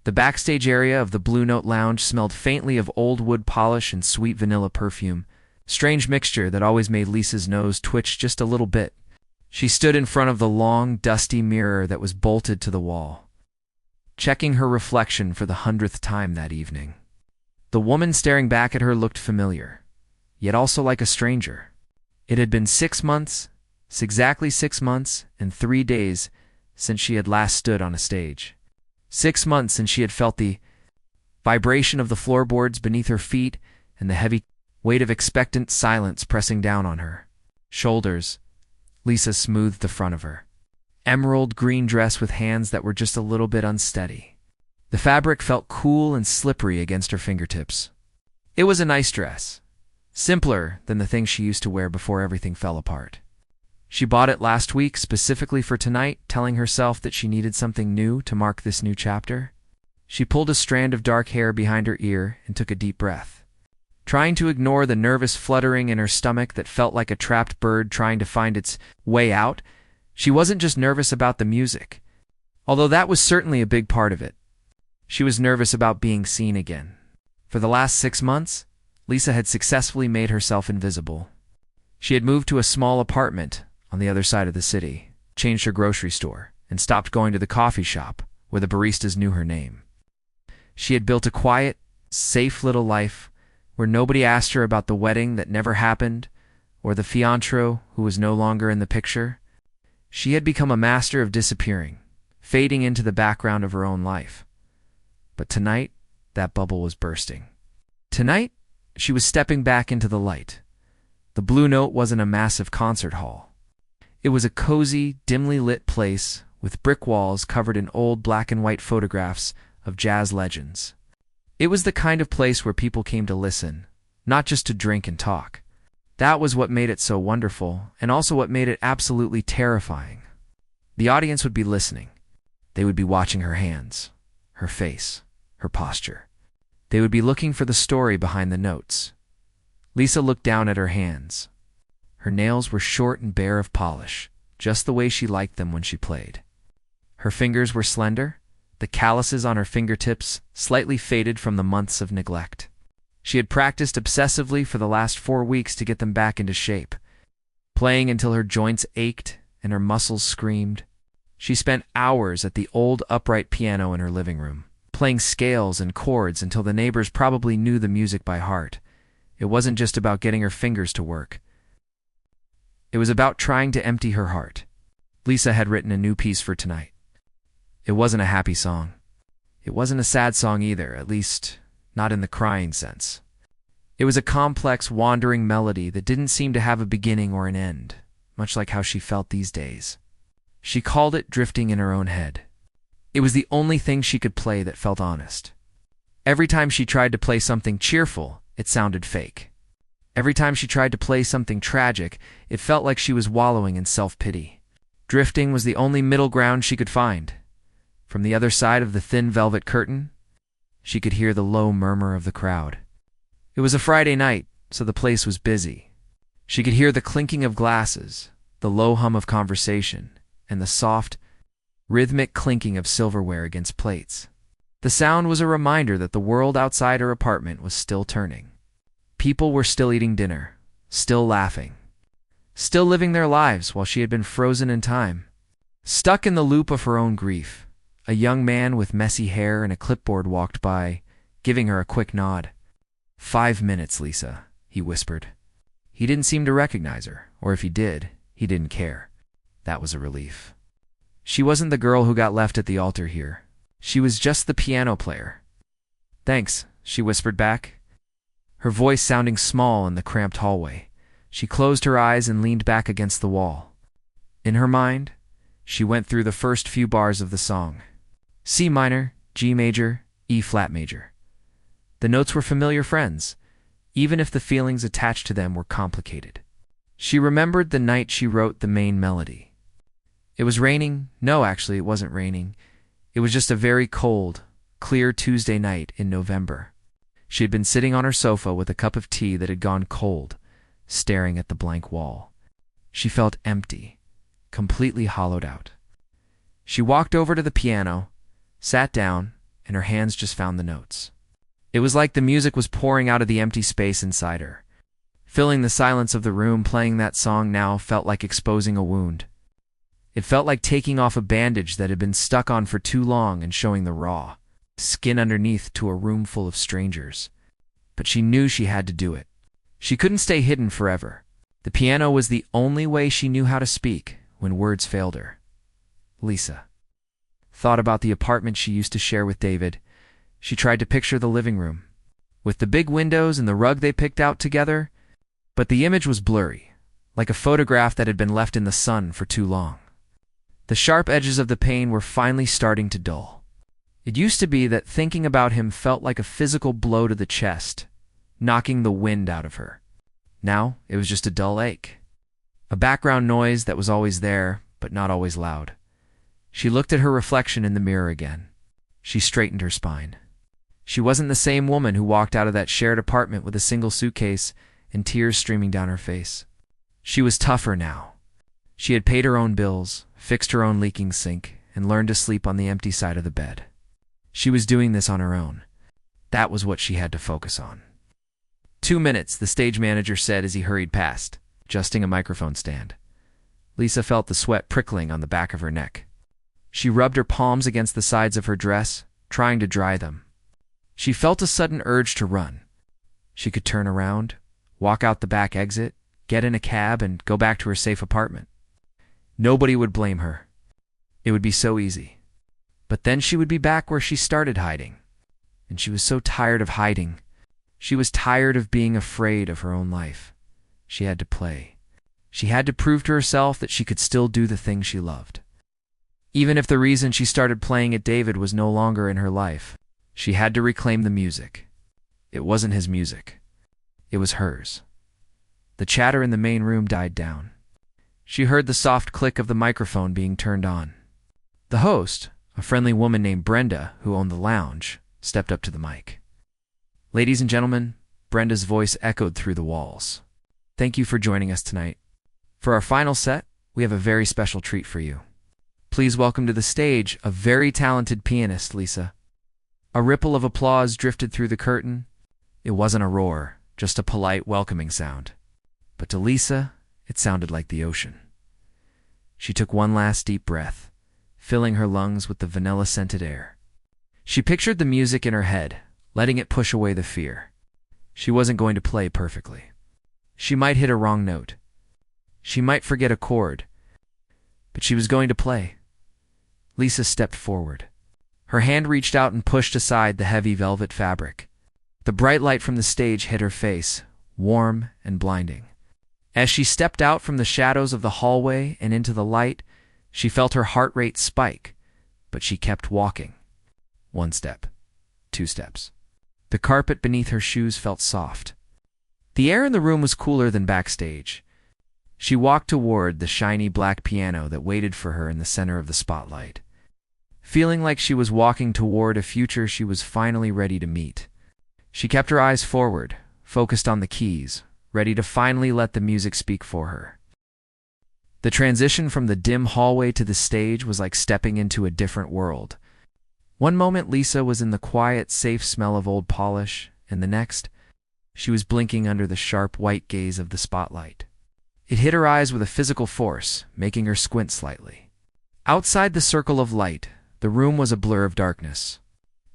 The backstage area of the Blue Note Lounge smelled faintly of old wood polish and sweet vanilla perfume, strange mixture that always made Lisa's nose twitch just a little bit. She stood in front of the long, dusty mirror that was bolted to the wall, checking her reflection for the 100th time that evening. The woman staring back at her looked familiar, yet also like a stranger. It had been 6 months, exactly 6 months and 3 days since she had last stood on a stage. 6 months since she had felt the vibration of the floorboards beneath her feet and the heavy weight of expectant silence pressing down on her shoulders. Lisa smoothed the front of her emerald green dress with hands that were just a little bit unsteady. The fabric felt cool and slippery against her fingertips. It was a nice dress, simpler than the things she used to wear before everything fell apart. She bought it last week specifically for tonight, telling herself that she needed something new to mark this new chapter. She pulled a strand of dark hair behind her ear and took a deep breath, trying to ignore the nervous fluttering in her stomach that felt like a trapped bird trying to find its way out. She wasn't just nervous about the music, although that was certainly a big part of it. She was nervous about being seen again. For the last 6 months, Lisa had successfully made herself invisible. She had moved to a small apartment on the other side of the city, changed her grocery store, and stopped going to the coffee shop where the baristas knew her name. She had built a quiet, safe little life where nobody asked her about the wedding that never happened or the fiancé who was no longer in the picture. She had become a master of disappearing, fading into the background of her own life. But tonight, that bubble was bursting. Tonight, she was stepping back into the light. The Blue Note wasn't a massive concert hall. It was a cozy, dimly lit place with brick walls covered in old black and white photographs of jazz legends. It was the kind of place where people came to listen, not just to drink and talk. That was what made it so wonderful, and also what made it absolutely terrifying. The audience would be listening. They would be watching her hands, her face, her posture. They would be looking for the story behind the notes. Lisa looked down at her hands. Her nails were short and bare of polish, just the way she liked them when she played. Her fingers were slender, the calluses on her fingertips slightly faded from the months of neglect. She had practiced obsessively for the last 4 weeks to get them back into shape, playing until her joints ached and her muscles screamed. She spent hours at the old upright piano in her living room, playing scales and chords until the neighbors probably knew the music by heart. It wasn't just about getting her fingers to work. It was about trying to empty her heart. Lisa had written a new piece for tonight. It wasn't a happy song. It wasn't a sad song either, at least not in the crying sense. It was a complex, wandering melody that didn't seem to have a beginning or an end, much like how she felt these days. She called it drifting in her own head. It was the only thing she could play that felt honest. Every time she tried to play something cheerful, it sounded fake. Every time she tried to play something tragic, it felt like she was wallowing in self-pity. Drifting was the only middle ground she could find. From the other side of the thin velvet curtain, she could hear the low murmur of the crowd. It was a Friday night, so the place was busy. She could hear the clinking of glasses, the low hum of conversation, and the soft, rhythmic clinking of silverware against plates. The sound was a reminder that the world outside her apartment was still turning. People were still eating dinner, still laughing, still living their lives while she had been frozen in time. Stuck in the loop of her own grief, a young man with messy hair and a clipboard walked by, giving her a quick nod. 5 minutes, Lisa, he whispered. He didn't seem to recognize her, or if he did, he didn't care. That was a relief. She wasn't the girl who got left at the altar here. She was just the piano player. Thanks, she whispered back, her voice sounding small in the cramped hallway. She closed her eyes and leaned back against the wall. In her mind, she went through the first few bars of the song. C minor, G major, E flat major. The notes were familiar friends, even if the feelings attached to them were complicated. She remembered the night she wrote the main melody. It was raining. No, actually, it wasn't raining. It was just a very cold, clear Tuesday night in November. She had been sitting on her sofa with a cup of tea that had gone cold, staring at the blank wall. She felt empty, completely hollowed out. She walked over to the piano, sat down, and her hands just found the notes. It was like the music was pouring out of the empty space inside her. Filling the silence of the room, playing that song now felt like exposing a wound. It felt like taking off a bandage that had been stuck on for too long and showing the raw skin underneath to a room full of strangers. But she knew she had to do it. She couldn't stay hidden forever. The piano was the only way she knew how to speak when words failed her. Lisa thought about the apartment she used to share with David. She tried to picture the living room, with the big windows and the rug they picked out together, but the image was blurry, like a photograph that had been left in the sun for too long. The sharp edges of the pane were finally starting to dull. It used to be that thinking about him felt like a physical blow to the chest, knocking the wind out of her. Now it was just a dull ache, a background noise that was always there, but not always loud. She looked at her reflection in the mirror again. She straightened her spine. She wasn't the same woman who walked out of that shared apartment with a single suitcase and tears streaming down her face. She was tougher now. She had paid her own bills, fixed her own leaking sink, and learned to sleep on the empty side of the bed. She was doing this on her own. That was what she had to focus on. 2 minutes, the stage manager said as he hurried past, adjusting a microphone stand. Lisa felt the sweat prickling on the back of her neck. She rubbed her palms against the sides of her dress, trying to dry them. She felt a sudden urge to run. She could turn around, walk out the back exit, get in a cab, and go back to her safe apartment. Nobody would blame her. It would be so easy. But then she would be back where she started hiding. And she was so tired of hiding. She was tired of being afraid of her own life. She had to play. She had to prove to herself that she could still do the thing she loved. Even if the reason she started playing at David was no longer in her life, she had to reclaim the music. It wasn't his music. It was hers. The chatter in the main room died down. She heard the soft click of the microphone being turned on. The host, a friendly woman named Brenda, who owned the lounge, stepped up to the mic. Ladies and gentlemen, Brenda's voice echoed through the walls. Thank you for joining us tonight. For our final set, we have a very special treat for you. Please welcome to the stage a very talented pianist, Lisa. A ripple of applause drifted through the curtain. It wasn't a roar, just a polite, welcoming sound. But to Lisa, it sounded like the ocean. She took one last deep breath, filling her lungs with the vanilla-scented air. She pictured the music in her head, letting it push away the fear. She wasn't going to play perfectly. She might hit a wrong note. She might forget a chord. But she was going to play. Lisa stepped forward. Her hand reached out and pushed aside the heavy velvet fabric. The bright light from the stage hit her face, warm and blinding. As she stepped out from the shadows of the hallway and into the light, she felt her heart rate spike, but she kept walking. 1 step, 2 steps. The carpet beneath her shoes felt soft. The air in the room was cooler than backstage. She walked toward the shiny black piano that waited for her in the center of the spotlight, feeling like she was walking toward a future she was finally ready to meet. She kept her eyes forward, focused on the keys, ready to finally let the music speak for her. The transition from the dim hallway to the stage was like stepping into a different world. One moment Lisa was in the quiet, safe smell of old polish, and the next, she was blinking under the sharp white gaze of the spotlight. It hit her eyes with a physical force, making her squint slightly. Outside the circle of light, the room was a blur of darkness.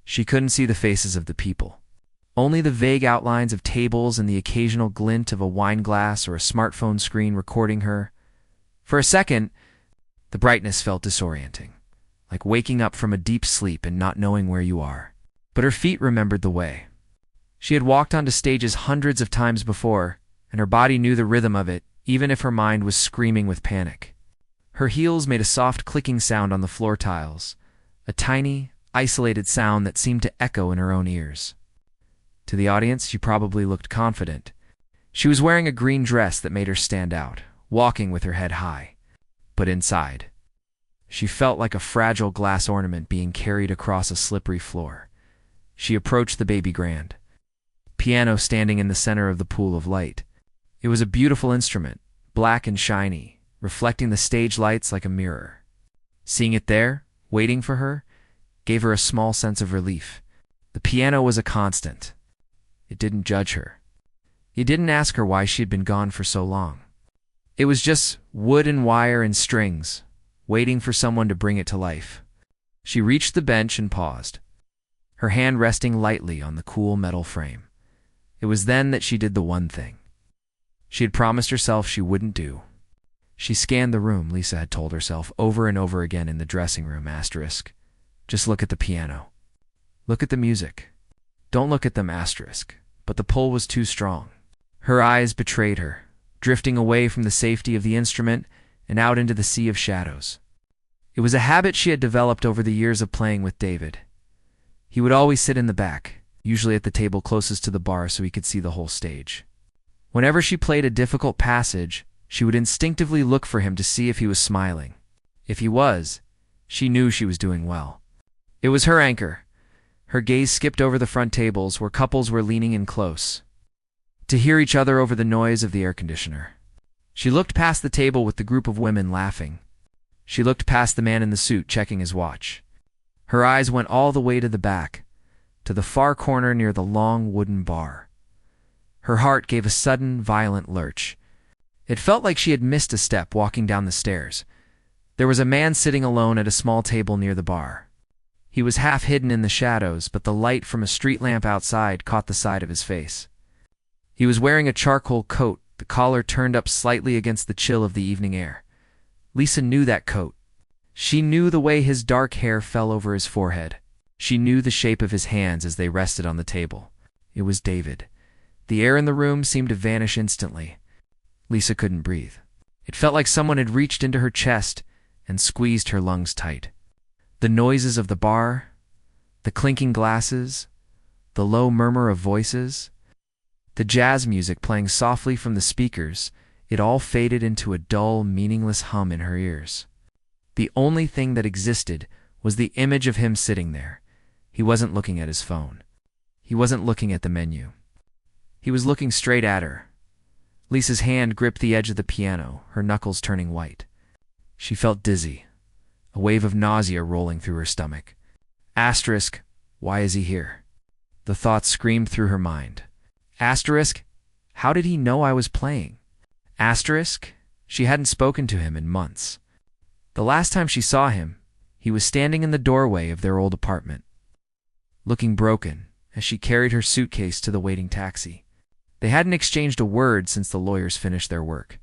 She couldn't see the faces of the people. Only the vague outlines of tables and the occasional glint of a wine glass or a smartphone screen recording her. For a second, the brightness felt disorienting, like waking up from a deep sleep and not knowing where you are. But her feet remembered the way. She had walked onto stages hundreds of times before, and her body knew the rhythm of it, even if her mind was screaming with panic. Her heels made a soft clicking sound on the floor tiles, a tiny, isolated sound that seemed to echo in her own ears. To the audience, she probably looked confident. She was wearing a green dress that made her stand out, walking with her head high. But inside, she felt like a fragile glass ornament being carried across a slippery floor. She approached the baby grand, piano standing in the center of the pool of light. It was a beautiful instrument, black and shiny, reflecting the stage lights like a mirror. Seeing it there, waiting for her, gave her a small sense of relief. The piano was a constant. It didn't judge her. It didn't ask her why she had been gone for so long. It was just wood and wire and strings, waiting for someone to bring it to life. She reached the bench and paused, her hand resting lightly on the cool metal frame. It was then that she did the one thing she had promised herself she wouldn't do. She scanned the room, Lisa had told herself over and over again in the dressing room, asterisk. Just look at the piano. Look at the music. Don't look at them, asterisk. But the pull was too strong. Her eyes betrayed her, drifting away from the safety of the instrument and out into the sea of shadows. It was a habit she had developed over the years of playing with David. He would always sit in the back, usually at the table closest to the bar so he could see the whole stage. Whenever she played a difficult passage, she would instinctively look for him to see if he was smiling. If he was, she knew she was doing well. It was her anchor. Her gaze skipped over the front tables where couples were leaning in close to hear each other over the noise of the air conditioner. She looked past the table with the group of women laughing. She looked past the man in the suit checking his watch. Her eyes went all the way to the back, to the far corner near the long wooden bar. Her heart gave a sudden, violent lurch. It felt like she had missed a step walking down the stairs. There was a man sitting alone at a small table near the bar. He was half hidden in the shadows, but the light from a street lamp outside caught the side of his face. He was wearing a charcoal coat, the collar turned up slightly against the chill of the evening air. Lisa knew that coat. She knew the way his dark hair fell over his forehead. She knew the shape of his hands as they rested on the table. It was David. The air in the room seemed to vanish instantly. Lisa couldn't breathe. It felt like someone had reached into her chest and squeezed her lungs tight. The noises of the bar, the clinking glasses, the low murmur of voices, the jazz music playing softly from the speakers, it all faded into a dull, meaningless hum in her ears. The only thing that existed was the image of him sitting there. He wasn't looking at his phone. He wasn't looking at the menu. He was looking straight at her. Lisa's hand gripped the edge of the piano, her knuckles turning white. She felt dizzy, a wave of nausea rolling through her stomach. Asterisk, why is he here? The thought screamed through her mind. Asterisk, how did he know I was playing? Asterisk, she hadn't spoken to him in months. The last time she saw him, he was standing in the doorway of their old apartment, looking broken as she carried her suitcase to the waiting taxi. They hadn't exchanged a word since the lawyers finished their work.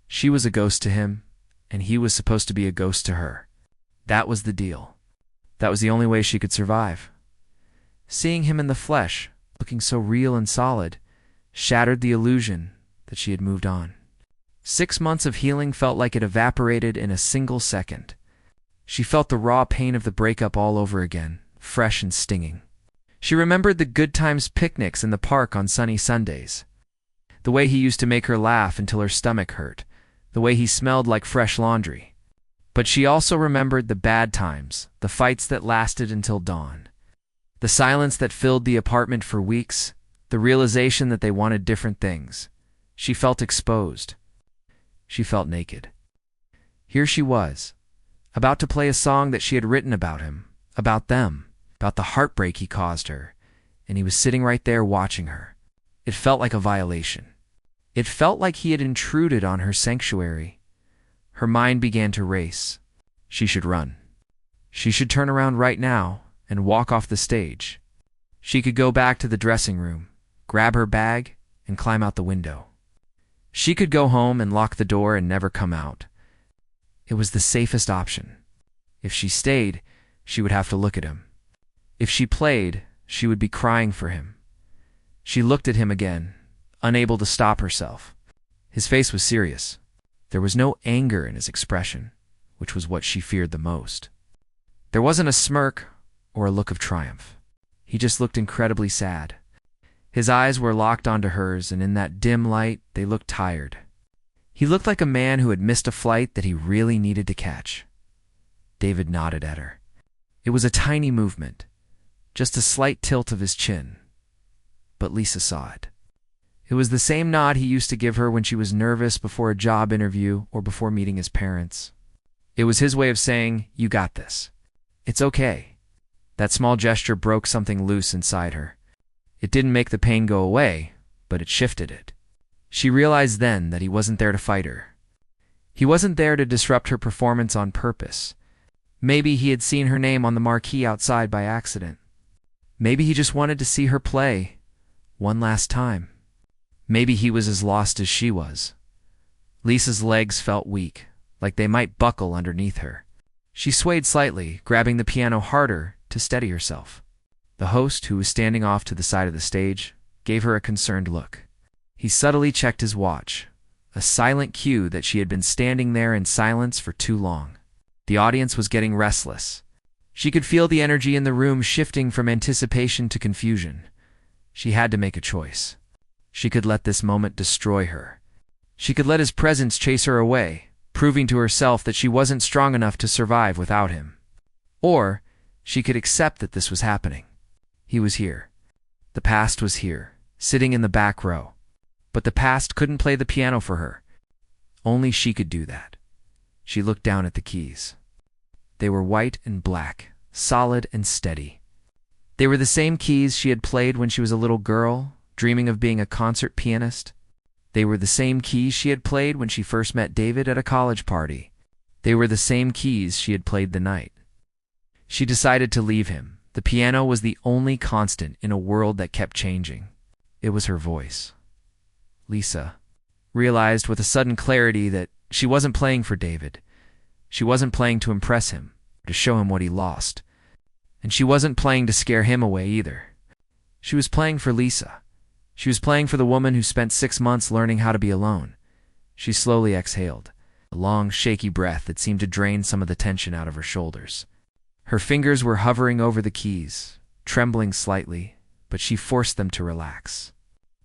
She was a ghost to him, and he was supposed to be a ghost to her. That was the deal. That was the only way she could survive. Seeing him in the flesh, looking so real and solid, shattered the illusion that she had moved on. 6 months of healing felt like it evaporated in a single second. She felt the raw pain of the breakup all over again, fresh and stinging. She remembered the good times picnics in the park on sunny Sundays. The way he used to make her laugh until her stomach hurt. The way he smelled like fresh laundry. But she also remembered the bad times, the fights that lasted until dawn. The silence that filled the apartment for weeks, the realization that they wanted different things. She felt exposed. She felt naked. Here she was, about to play a song that she had written about him, about them, about the heartbreak he caused her, and he was sitting right there watching her. It felt like a violation. It felt like he had intruded on her sanctuary. Her mind began to race. She should run. She should turn around right now and walk off the stage. She could go back to the dressing room, grab her bag, and climb out the window. She could go home and lock the door and never come out. It was the safest option. If she stayed, she would have to look at him. If she played, she would be crying for him. She looked at him again, unable to stop herself. His face was serious. There was no anger in his expression, which was what she feared the most. There wasn't a smirk or a look of triumph. He just looked incredibly sad. His eyes were locked onto hers, and in that dim light, they looked tired. He looked like a man who had missed a flight that he really needed to catch. David nodded at her. It was a tiny movement, just a slight tilt of his chin. But Lisa saw it. It was the same nod he used to give her when she was nervous before a job interview or before meeting his parents. It was his way of saying, "You got this. It's okay. That small gesture broke something loose inside her. It didn't make the pain go away, but it shifted it. She realized then that he wasn't there to fight her. He wasn't there to disrupt her performance on purpose. Maybe he had seen her name on the marquee outside by accident. Maybe he just wanted to see her play one last time. Maybe he was as lost as she was. Lisa's legs felt weak, like they might buckle underneath her. She swayed slightly, grabbing the piano harder to steady herself. The host, who was standing off to the side of the stage, gave her a concerned look. He subtly checked his watch, a silent cue that she had been standing there in silence for too long. The audience was getting restless. She could feel the energy in the room shifting from anticipation to confusion. She had to make a choice. She could let this moment destroy her. She could let his presence chase her away, proving to herself that she wasn't strong enough to survive without him. Or she could accept that this was happening. He was here. The past was here, sitting in the back row. But the past couldn't play the piano for her. Only she could do that. She looked down at the keys. They were white and black, solid and steady. They were the same keys she had played when she was a little girl, dreaming of being a concert pianist. They were the same keys she had played when she first met David at a college party. They were the same keys she had played the night. She decided to leave him. The piano was the only constant in a world that kept changing. It was her voice. Lisa realized with a sudden clarity that she wasn't playing for David. She wasn't playing to impress him, to show him what he lost. And she wasn't playing to scare him away either. She was playing for Lisa. She was playing for the woman who spent 6 months learning how to be alone. She slowly exhaled, a long, shaky breath that seemed to drain some of the tension out of her shoulders. Her fingers were hovering over the keys, trembling slightly, but she forced them to relax.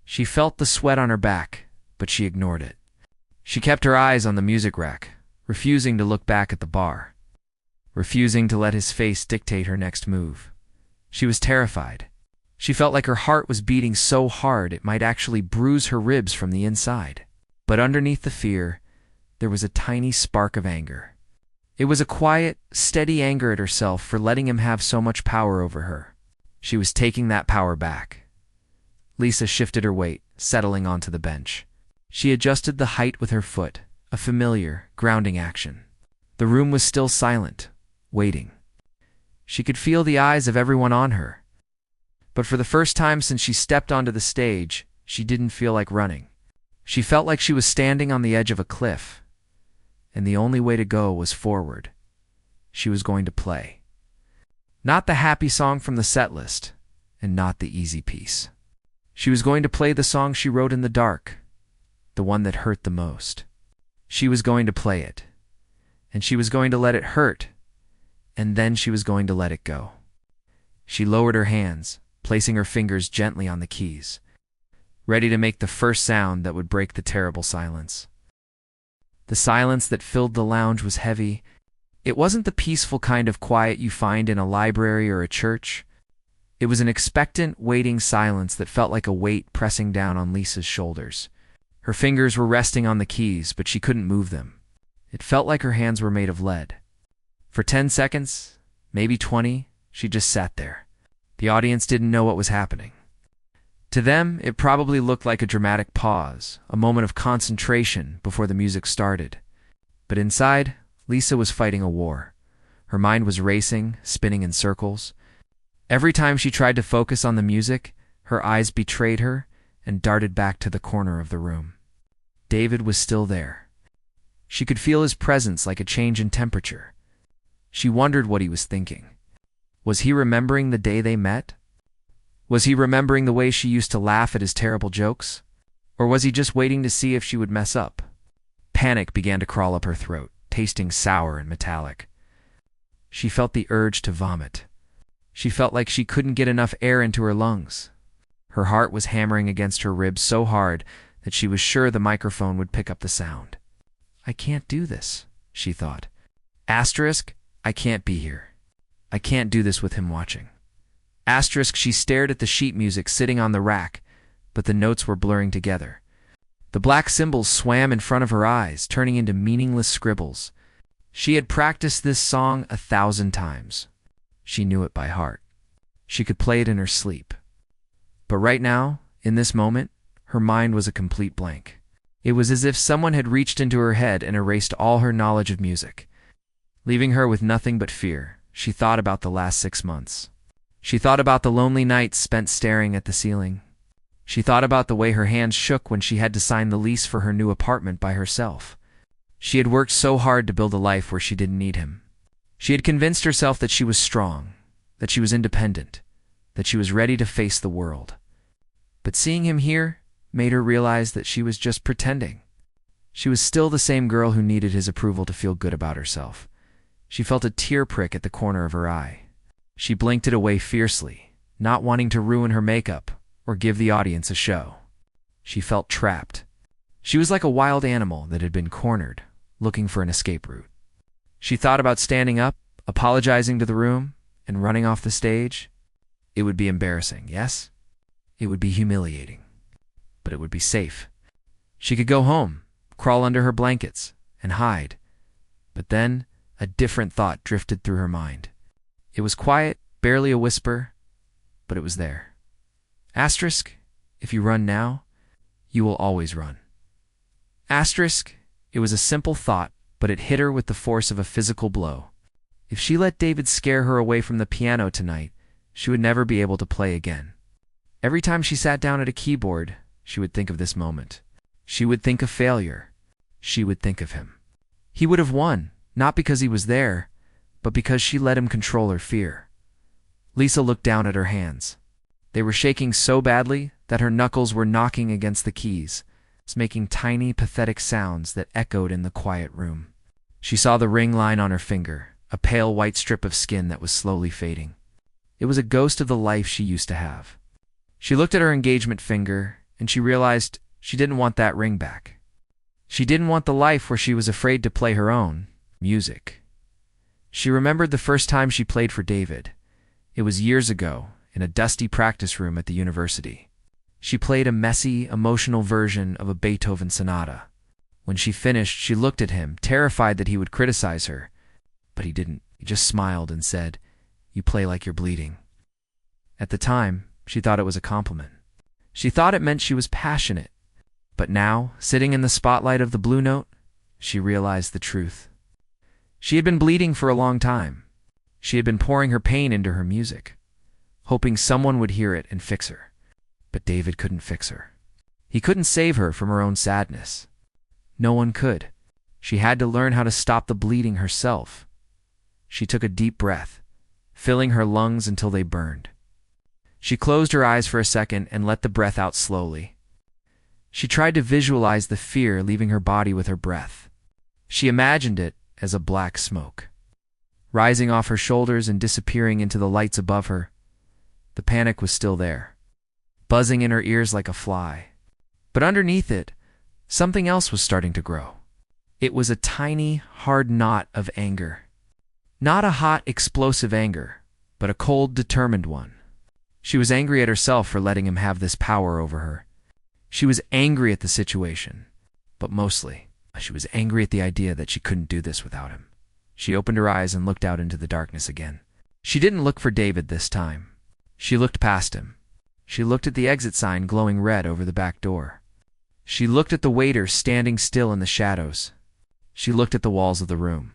She felt the sweat on her back, but she ignored it. She kept her eyes on the music rack, refusing to look back at the bar, refusing to let his face dictate her next move. She was terrified. She felt like her heart was beating so hard it might actually bruise her ribs from the inside. But underneath the fear, there was a tiny spark of anger. It was a quiet, steady anger at herself for letting him have so much power over her. She was taking that power back. Lisa shifted her weight, settling onto the bench. She adjusted the height with her foot, a familiar, grounding action. The room was still silent, waiting. She could feel the eyes of everyone on her. But for the first time since she stepped onto the stage, she didn't feel like running. She felt like she was standing on the edge of a cliff, and the only way to go was forward. She was going to play. Not the happy song from the set list, and not the easy piece. She was going to play the song she wrote in the dark, the one that hurt the most. She was going to play it, and she was going to let it hurt, and then she was going to let it go. She lowered her hands, placing her fingers gently on the keys, ready to make the first sound that would break the terrible silence. The silence that filled the lounge was heavy. It wasn't the peaceful kind of quiet you find in a library or a church. It was an expectant, waiting silence that felt like a weight pressing down on Lisa's shoulders. Her fingers were resting on the keys, but she couldn't move them. It felt like her hands were made of lead. For 10 seconds, maybe 20, she just sat there. The audience didn't know what was happening. To them, it probably looked like a dramatic pause, a moment of concentration before the music started. But inside, Lisa was fighting a war. Her mind was racing, spinning in circles. Every time she tried to focus on the music, her eyes betrayed her and darted back to the corner of the room. David was still there. She could feel his presence like a change in temperature. She wondered what he was thinking. Was he remembering the day they met? Was he remembering the way she used to laugh at his terrible jokes? Or was he just waiting to see if she would mess up? Panic began to crawl up her throat, tasting sour and metallic. She felt the urge to vomit. She felt like she couldn't get enough air into her lungs. Her heart was hammering against her ribs so hard that she was sure the microphone would pick up the sound. I can't do this, she thought. Asterisk, I can't be here. I can't do this with him watching. Asterisk, she stared at the sheet music sitting on the rack, but the notes were blurring together. The black symbols swam in front of her eyes, turning into meaningless scribbles. She had practiced this song 1,000 times. She knew it by heart. She could play it in her sleep. But right now, in this moment, her mind was a complete blank. It was as if someone had reached into her head and erased all her knowledge of music. Leaving her with nothing but fear, she thought about the last 6 months. She thought about the lonely nights spent staring at the ceiling. She thought about the way her hands shook when she had to sign the lease for her new apartment by herself. She had worked so hard to build a life where she didn't need him. She had convinced herself that she was strong, that she was independent, that she was ready to face the world. But seeing him here made her realize that she was just pretending. She was still the same girl who needed his approval to feel good about herself. She felt a tear prick at the corner of her eye. She blinked it away fiercely, not wanting to ruin her makeup or give the audience a show. She felt trapped. She was like a wild animal that had been cornered, looking for an escape route. She thought about standing up, apologizing to the room, and running off the stage. It would be embarrassing, yes? It would be humiliating. But it would be safe. She could go home, crawl under her blankets, and hide. But then, a different thought drifted through her mind. It was quiet, barely a whisper, but it was there. Asterisk, if you run now, you will always run. Asterisk, it was a simple thought, but it hit her with the force of a physical blow. If she let David scare her away from the piano tonight, she would never be able to play again. Every time she sat down at a keyboard, she would think of this moment. She would think of failure. She would think of him. He would have won, not because he was there, but because she let him control her fear. Lisa looked down at her hands. They were shaking so badly that her knuckles were knocking against the keys, making tiny, pathetic sounds that echoed in the quiet room. She saw the ring line on her finger, a pale white strip of skin that was slowly fading. It was a ghost of the life she used to have. She looked at her engagement finger, and she realized she didn't want that ring back. She didn't want the life where she was afraid to play her own music. She remembered the first time she played for David. It was years ago, in a dusty practice room at the university. She played a messy, emotional version of a Beethoven sonata. When she finished, she looked at him, terrified that he would criticize her. But he didn't. He just smiled and said, "You play like you're bleeding." At the time, she thought it was a compliment. She thought it meant she was passionate. But now, sitting in the spotlight of the Blue Note, she realized the truth. She had been bleeding for a long time. She had been pouring her pain into her music, hoping someone would hear it and fix her. But David couldn't fix her. He couldn't save her from her own sadness. No one could. She had to learn how to stop the bleeding herself. She took a deep breath, filling her lungs until they burned. She closed her eyes for a second and let the breath out slowly. She tried to visualize the fear leaving her body with her breath. She imagined it as a black smoke, rising off her shoulders and disappearing into the lights above her. The panic was still there, buzzing in her ears like a fly. But underneath it, something else was starting to grow. It was a tiny, hard knot of anger. Not a hot, explosive anger, but a cold, determined one. She was angry at herself for letting him have this power over her. She was angry at the situation, but mostly, she was angry at the idea that she couldn't do this without him. She opened her eyes and looked out into the darkness again. She didn't look for David this time. She looked past him. She looked at the exit sign glowing red over the back door. She looked at the waiter standing still in the shadows. She looked at the walls of the room.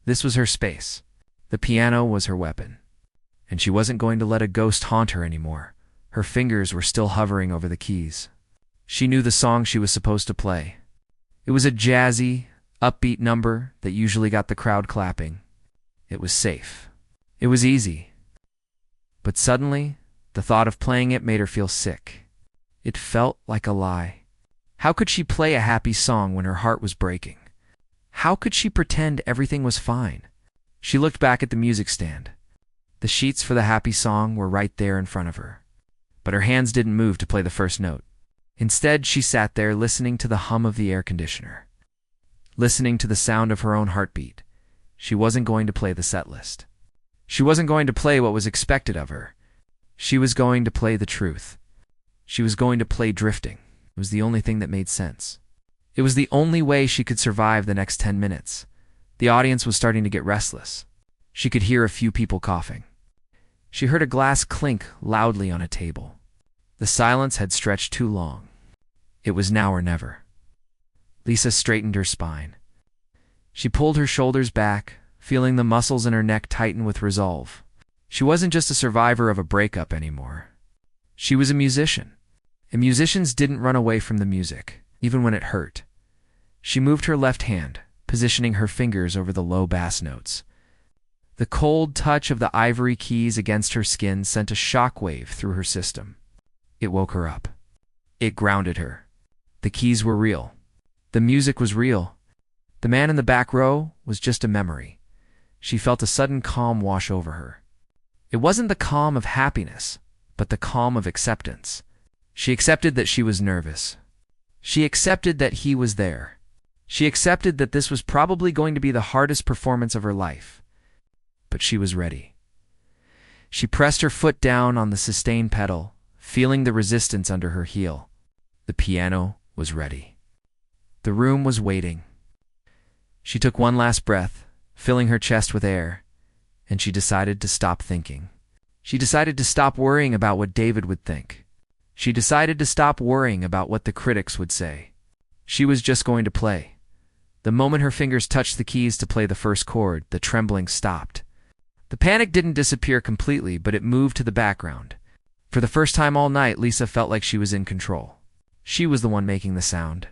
This was her space. The piano was her weapon. And she wasn't going to let a ghost haunt her anymore. Her fingers were still hovering over the keys. She knew the song she was supposed to play. It was a jazzy, upbeat number that usually got the crowd clapping. It was safe. It was easy. But suddenly, the thought of playing it made her feel sick. It felt like a lie. How could she play a happy song when her heart was breaking? How could she pretend everything was fine? She looked back at the music stand. The sheets for the happy song were right there in front of her. But her hands didn't move to play the first note. Instead, she sat there listening to the hum of the air conditioner, listening to the sound of her own heartbeat. She wasn't going to play the set list. She wasn't going to play what was expected of her. She was going to play the truth. She was going to play drifting. It was the only thing that made sense. It was the only way she could survive the next 10 minutes. The audience was starting to get restless. She could hear a few people coughing. She heard a glass clink loudly on a table. The silence had stretched too long. It was now or never. Lisa straightened her spine. She pulled her shoulders back, feeling the muscles in her neck tighten with resolve. She wasn't just a survivor of a breakup anymore. She was a musician. And musicians didn't run away from the music, even when it hurt. She moved her left hand, positioning her fingers over the low bass notes. The cold touch of the ivory keys against her skin sent a shockwave through her system. It woke her up. It grounded her. The keys were real. The music was real. The man in the back row was just a memory. She felt a sudden calm wash over her. It wasn't the calm of happiness, but the calm of acceptance. She accepted that she was nervous. She accepted that he was there. She accepted that this was probably going to be the hardest performance of her life. But she was ready. She pressed her foot down on the sustain pedal, feeling the resistance under her heel. The piano was ready. The room was waiting. She took one last breath, filling her chest with air, and she decided to stop thinking. She decided to stop worrying about what David would think. She decided to stop worrying about what the critics would say. She was just going to play. The moment her fingers touched the keys to play the first chord, the trembling stopped. The panic didn't disappear completely, but it moved to the background. For the first time all night, Lisa felt like she was in control. She was the one making the sound.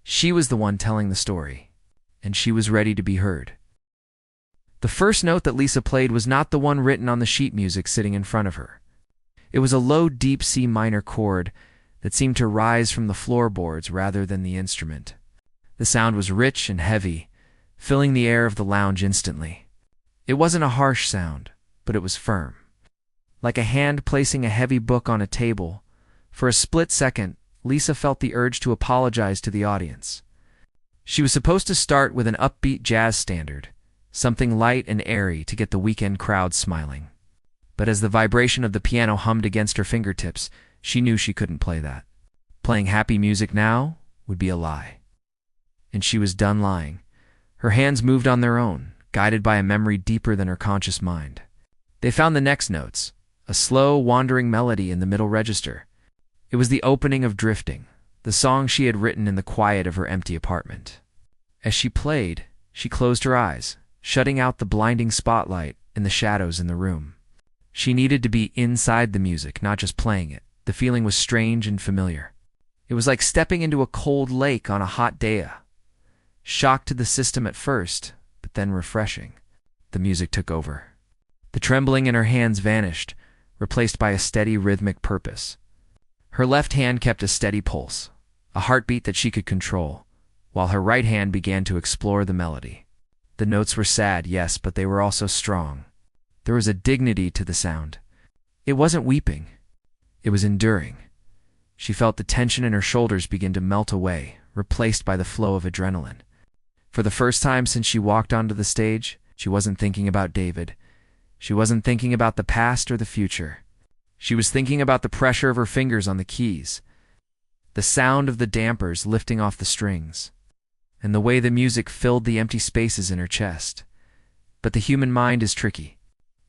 She was the one telling the story. And she was ready to be heard. The first note that Lisa played was not the one written on the sheet music sitting in front of her. It was a low, deep C minor chord that seemed to rise from the floorboards rather than the instrument. The sound was rich and heavy, filling the air of the lounge instantly. It wasn't a harsh sound, but it was firm. Like a hand placing a heavy book on a table, for a split second, Lisa felt the urge to apologize to the audience. She was supposed to start with an upbeat jazz standard, something light and airy to get the weekend crowd smiling. But as the vibration of the piano hummed against her fingertips, she knew she couldn't play that. Playing happy music now would be a lie. And she was done lying. Her hands moved on their own, guided by a memory deeper than her conscious mind. They found the next notes, a slow, wandering melody in the middle register. It was the opening of Drifting, the song she had written in the quiet of her empty apartment. As she played, she closed her eyes, shutting out the blinding spotlight and the shadows in the room. She needed to be inside the music, not just playing it. The feeling was strange and familiar. It was like stepping into a cold lake on a hot day. Shock to the system at first, but then refreshing. The music took over. The trembling in her hands vanished, replaced by a steady rhythmic purpose. Her left hand kept a steady pulse, a heartbeat that she could control, while her right hand began to explore the melody. The notes were sad, yes, but they were also strong. There was a dignity to the sound. It wasn't weeping. It was enduring. She felt the tension in her shoulders begin to melt away, replaced by the flow of adrenaline. For the first time since she walked onto the stage, she wasn't thinking about David. She wasn't thinking about the past or the future. She was thinking about the pressure of her fingers on the keys, the sound of the dampers lifting off the strings, and the way the music filled the empty spaces in her chest. But the human mind is tricky.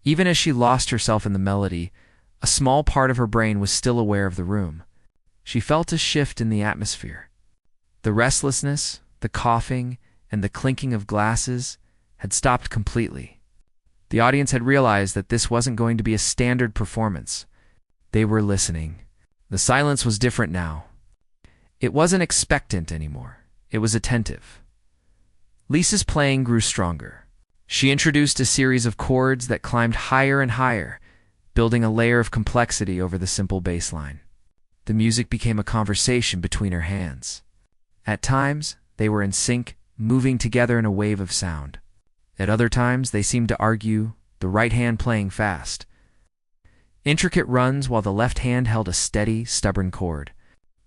Even as she lost herself in the melody, a small part of her brain was still aware of the room. She felt a shift in the atmosphere. The restlessness, the coughing, and the clinking of glasses had stopped completely. The audience had realized that this wasn't going to be a standard performance. They were listening. The silence was different now. It wasn't expectant anymore. It was attentive. Lisa's playing grew stronger. She introduced a series of chords that climbed higher and higher, building a layer of complexity over the simple bass line. The music became a conversation between her hands. At times, they were in sync, moving together in a wave of sound. At other times, they seemed to argue, the right hand playing fast. Intricate runs while the left hand held a steady, stubborn chord.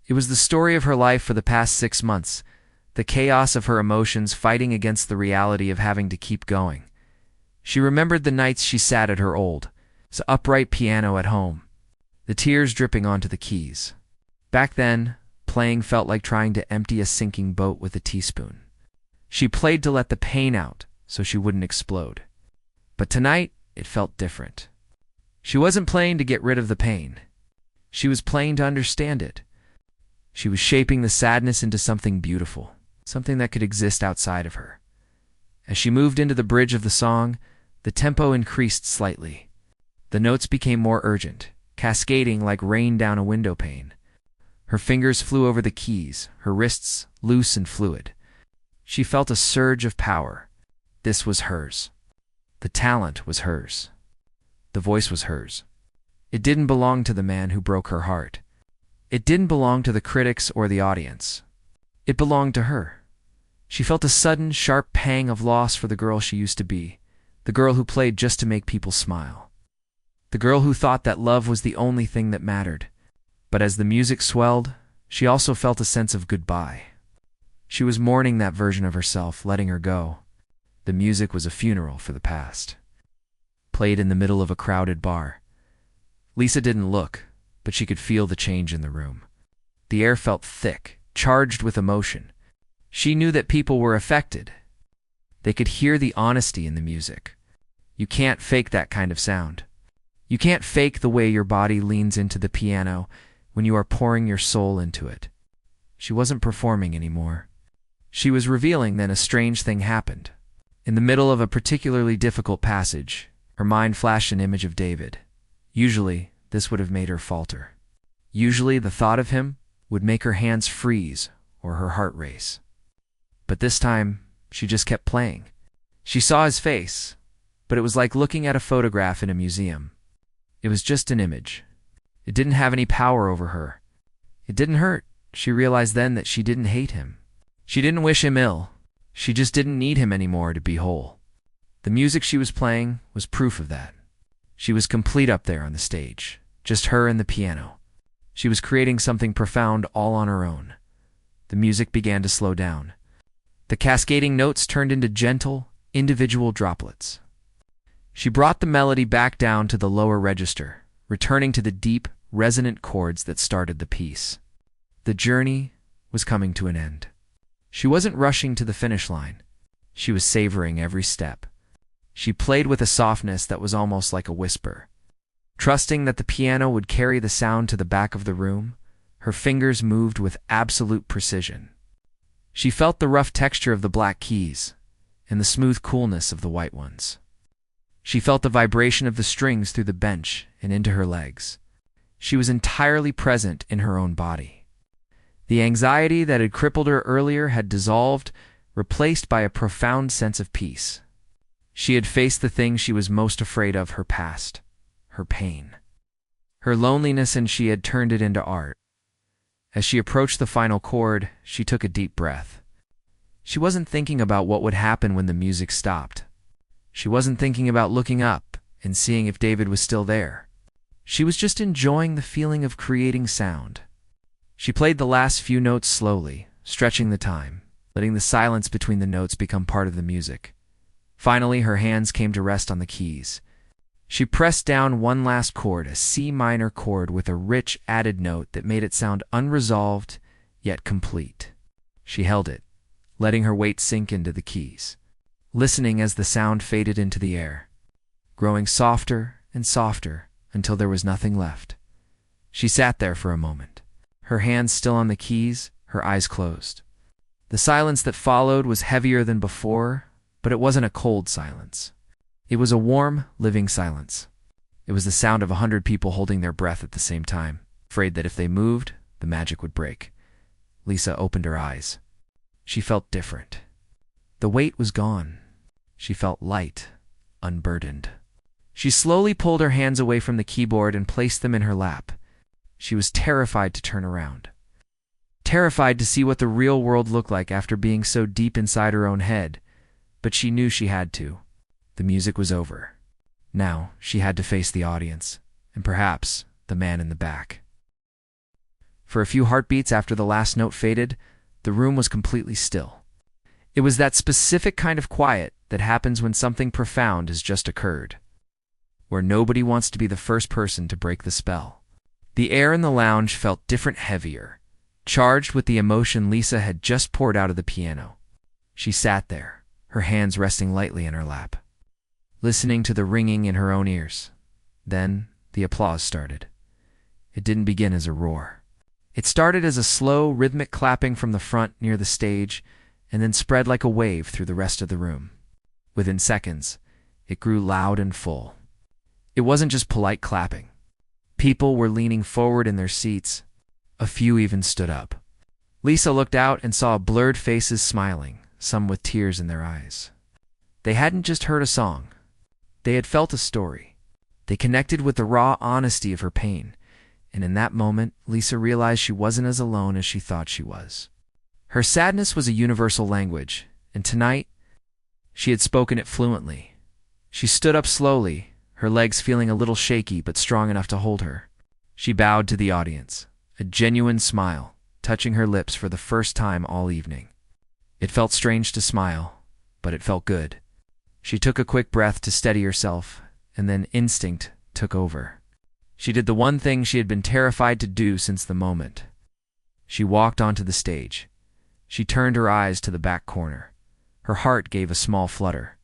It was the story of her life for the past 6 months, the chaos of her emotions fighting against the reality of having to keep going. She remembered the nights she sat at her old, upright piano at home, the tears dripping onto the keys. Back then, playing felt like trying to empty a sinking boat with a teaspoon. She played to let the pain out so she wouldn't explode. But tonight, it felt different. She wasn't playing to get rid of the pain. She was playing to understand it. She was shaping the sadness into something beautiful, something that could exist outside of her. As she moved into the bridge of the song, the tempo increased slightly. The notes became more urgent, cascading like rain down a window pane. Her fingers flew over the keys, her wrists loose and fluid. She felt a surge of power. This was hers. The talent was hers. The voice was hers. It didn't belong to the man who broke her heart. It didn't belong to the critics or the audience. It belonged to her. She felt a sudden, sharp pang of loss for the girl she used to be, the girl who played just to make people smile, the girl who thought that love was the only thing that mattered. But as the music swelled, she also felt a sense of goodbye. She was mourning that version of herself, letting her go. The music was a funeral for the past. Played in the middle of a crowded bar. Lisa didn't look, but she could feel the change in the room. The air felt thick, charged with emotion. She knew that people were affected. They could hear the honesty in the music. You can't fake that kind of sound. You can't fake the way your body leans into the piano when you are pouring your soul into it. She wasn't performing anymore. She was revealing. Then a strange thing happened. In the middle of a particularly difficult passage, her mind flashed an image of David. Usually, this would have made her falter. Usually, the thought of him would make her hands freeze or her heart race. But this time, she just kept playing. She saw his face, but it was like looking at a photograph in a museum. It was just an image. It didn't have any power over her. It didn't hurt. She realized then that she didn't hate him. She didn't wish him ill. She just didn't need him anymore to be whole. The music she was playing was proof of that. She was complete up there on the stage, just her and the piano. She was creating something profound all on her own. The music began to slow down. The cascading notes turned into gentle, individual droplets. She brought the melody back down to the lower register, returning to the deep, resonant chords that started the piece. The journey was coming to an end. She wasn't rushing to the finish line. She was savoring every step. She played with a softness that was almost like a whisper. Trusting that the piano would carry the sound to the back of the room, her fingers moved with absolute precision. She felt the rough texture of the black keys and the smooth coolness of the white ones. She felt the vibration of the strings through the bench and into her legs. She was entirely present in her own body. The anxiety that had crippled her earlier had dissolved, replaced by a profound sense of peace. She had faced the thing she was most afraid of, her past, her pain, her loneliness, and she had turned it into art. As she approached the final chord, she took a deep breath. She wasn't thinking about what would happen when the music stopped. She wasn't thinking about looking up and seeing if David was still there. She was just enjoying the feeling of creating sound. She played the last few notes slowly, stretching the time, letting the silence between the notes become part of the music. Finally, her hands came to rest on the keys. She pressed down one last chord, a C minor chord with a rich added note that made it sound unresolved yet complete. She held it, letting her weight sink into the keys, listening as the sound faded into the air, growing softer and softer until there was nothing left. She sat there for a moment, her hands still on the keys, her eyes closed. The silence that followed was heavier than before, but it wasn't a cold silence. It was a warm, living silence. It was the sound of 100 people holding their breath at the same time, afraid that if they moved, the magic would break. Lisa opened her eyes. She felt different. The weight was gone. She felt light, unburdened. She slowly pulled her hands away from the keyboard and placed them in her lap. She was terrified to turn around. Terrified to see what the real world looked like after being so deep inside her own head. But she knew she had to. The music was over. Now she had to face the audience, and perhaps the man in the back. For a few heartbeats after the last note faded, the room was completely still. It was that specific kind of quiet that happens when something profound has just occurred, where nobody wants to be the first person to break the spell. The air in the lounge felt different, heavier, charged with the emotion Lisa had just poured out of the piano. She sat there, her hands resting lightly in her lap, listening to the ringing in her own ears. Then The applause started. It didn't begin as a roar. It started as a slow, rhythmic clapping from the front near the stage, and then spread like a wave through the rest of the room. Within seconds, it grew loud and full. It wasn't just polite clapping. People were leaning forward in their seats. A few even stood up. Lisa looked out and saw blurred faces smiling, some with tears in their eyes. They hadn't just heard a song. They had felt a story. They connected with the raw honesty of her pain, and in that moment, Lisa realized she wasn't as alone as she thought she was. Her sadness was a universal language, and tonight, she had spoken it fluently. She stood up slowly, her legs feeling a little shaky but strong enough to hold her. She bowed to the audience, a genuine smile touching her lips for the first time all evening. It felt strange to smile, but it felt good. She took a quick breath to steady herself, and then instinct took over. She did the one thing she had been terrified to do since the moment. She walked onto the stage. She turned her eyes to the back corner. Her heart gave a small flutter.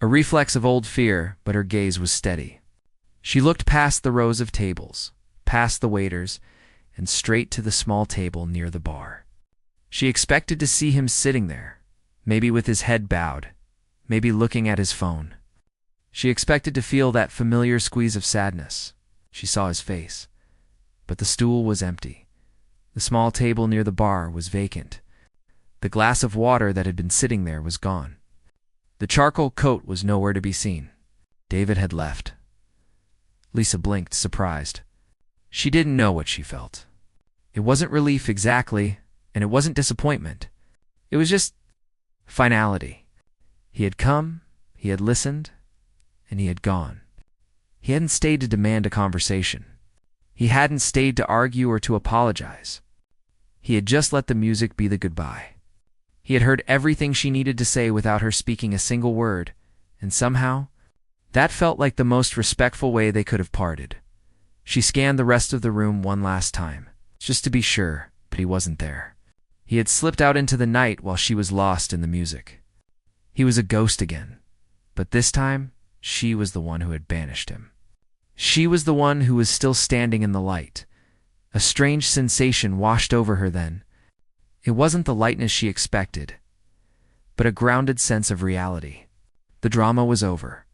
A reflex of old fear, but her gaze was steady. She looked past the rows of tables, past the waiters, and straight to the small table near the bar. She expected to see him sitting there, maybe with his head bowed, maybe looking at his phone. She expected to feel that familiar squeeze of sadness. She saw his face. But the stool was empty. The small table near the bar was vacant. The glass of water that had been sitting there was gone. The charcoal coat was nowhere to be seen. David had left. Lisa blinked, surprised. She didn't know what she felt. It wasn't relief exactly, and it wasn't disappointment. It was just finality. He had come, he had listened, and he had gone. He hadn't stayed to demand a conversation. He hadn't stayed to argue or to apologize. He had just let the music be the goodbye. He had heard everything she needed to say without her speaking a single word, and somehow, that felt like the most respectful way they could have parted. She scanned the rest of the room one last time, just to be sure, but he wasn't there. He had slipped out into the night while she was lost in the music. He was a ghost again, but this time, she was the one who had banished him. She was the one who was still standing in the light. A strange sensation washed over her then. It wasn't the lightness she expected, but a grounded sense of reality. The drama was over.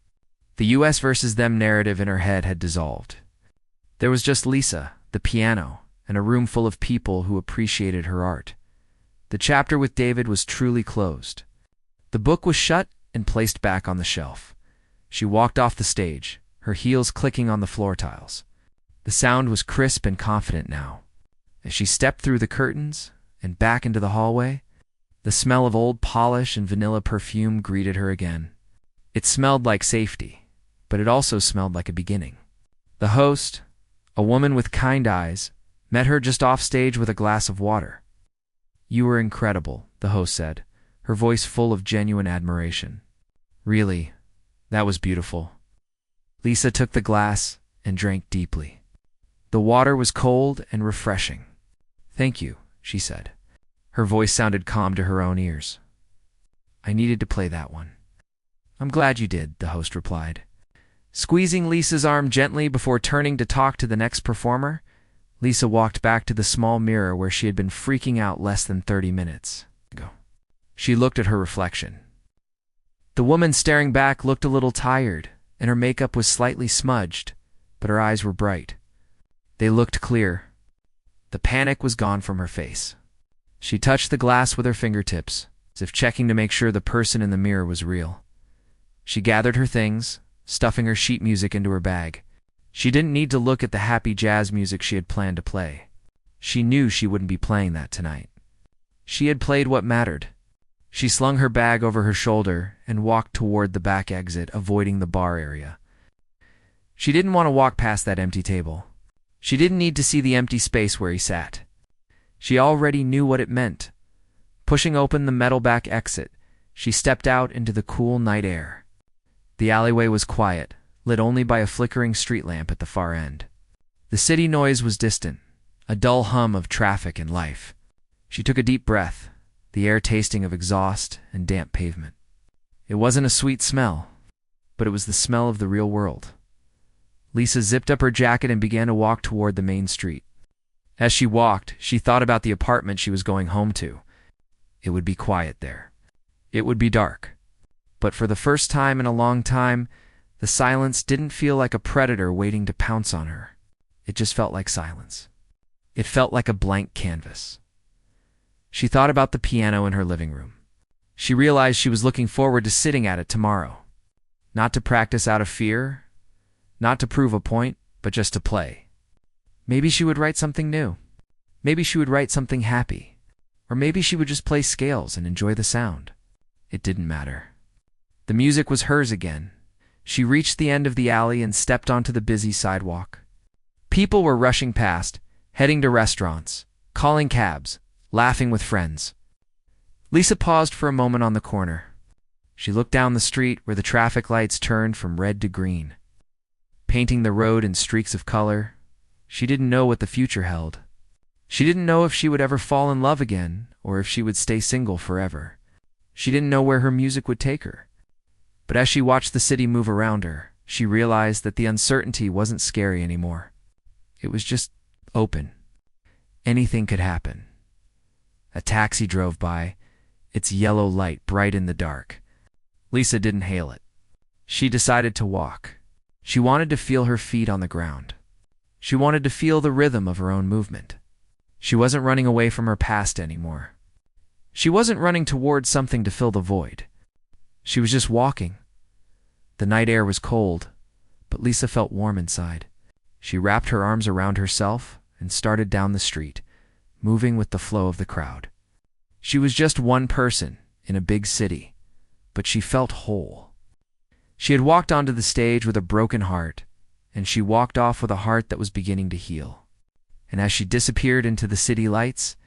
The US versus them narrative in her head had dissolved. There was just Lisa, the piano, and a room full of people who appreciated her art. The chapter with David was truly closed. The book was shut and placed back on the shelf. She walked off the stage, her heels clicking on the floor tiles. The sound was crisp and confident now. As she stepped through the curtains and back into the hallway, the smell of old polish and vanilla perfume greeted her again. It smelled like safety, but it also smelled like a beginning. The host, a woman with kind eyes, met her just off stage with a glass of water. "You were incredible," the host said, her voice full of genuine admiration. "Really, that was beautiful." Lisa took the glass and drank deeply. The water was cold and refreshing. "Thank you," she said. Her voice sounded calm to her own ears. "I needed to play that one." "I'm glad you did," the host replied. Squeezing Lisa's arm gently before turning to talk to the next performer, Lisa walked back to the small mirror where she had been freaking out less than 30 minutes ago. She looked at her reflection. The woman staring back looked a little tired, and her makeup was slightly smudged, but her eyes were bright. They looked clear. The panic was gone from her face. She touched the glass with her fingertips, as if checking to make sure the person in the mirror was real. She gathered her things, stuffing her sheet music into her bag. She didn't need to look at the happy jazz music she had planned to play. She knew she wouldn't be playing that tonight. She had played what mattered. She slung her bag over her shoulder and walked toward the back exit, avoiding the bar area. She didn't want to walk past that empty table. She didn't need to see the empty space where he sat. She already knew what it meant. Pushing open the metal back exit, she stepped out into the cool night air. The alleyway was quiet, lit only by a flickering street lamp at the far end. The city noise was distant, a dull hum of traffic and life. She took a deep breath, the air tasting of exhaust and damp pavement. It wasn't a sweet smell, but it was the smell of the real world. Lisa zipped up her jacket and began to walk toward the main street. As she walked, she thought about the apartment she was going home to. It would be quiet there. It would be dark. But for the first time in a long time, the silence didn't feel like a predator waiting to pounce on her. It just felt like silence. It felt like a blank canvas. She thought about the piano in her living room. She realized she was looking forward to sitting at it tomorrow. Not to practice out of fear, not to prove a point, but just to play. Maybe she would write something new. Maybe she would write something happy. Or maybe she would just play scales and enjoy the sound. It didn't matter. The music was hers again. She reached the end of the alley and stepped onto the busy sidewalk. People were rushing past, heading to restaurants, calling cabs, laughing with friends. Lisa paused for a moment on the corner. She looked down the street where the traffic lights turned from red to green, painting the road in streaks of color. She didn't know what the future held. She didn't know if she would ever fall in love again or if she would stay single forever. She didn't know where her music would take her. But as she watched the city move around her, she realized that the uncertainty wasn't scary anymore. It was just open. Anything could happen. A taxi drove by, its yellow light bright in the dark. Lisa didn't hail it. She decided to walk. She wanted to feel her feet on the ground. She wanted to feel the rhythm of her own movement. She wasn't running away from her past anymore. She wasn't running towards something to fill the void. She was just walking. The night air was cold, but Lisa felt warm inside. She wrapped her arms around herself and started down the street, moving with the flow of the crowd. She was just one person in a big city, but she felt whole. She had walked onto the stage with a broken heart, and she walked off with a heart that was beginning to heal. And as she disappeared into the city lights,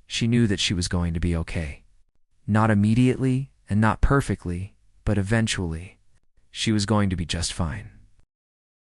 she knew that she was going to be okay. Not immediately and not perfectly, but eventually, she was going to be just fine.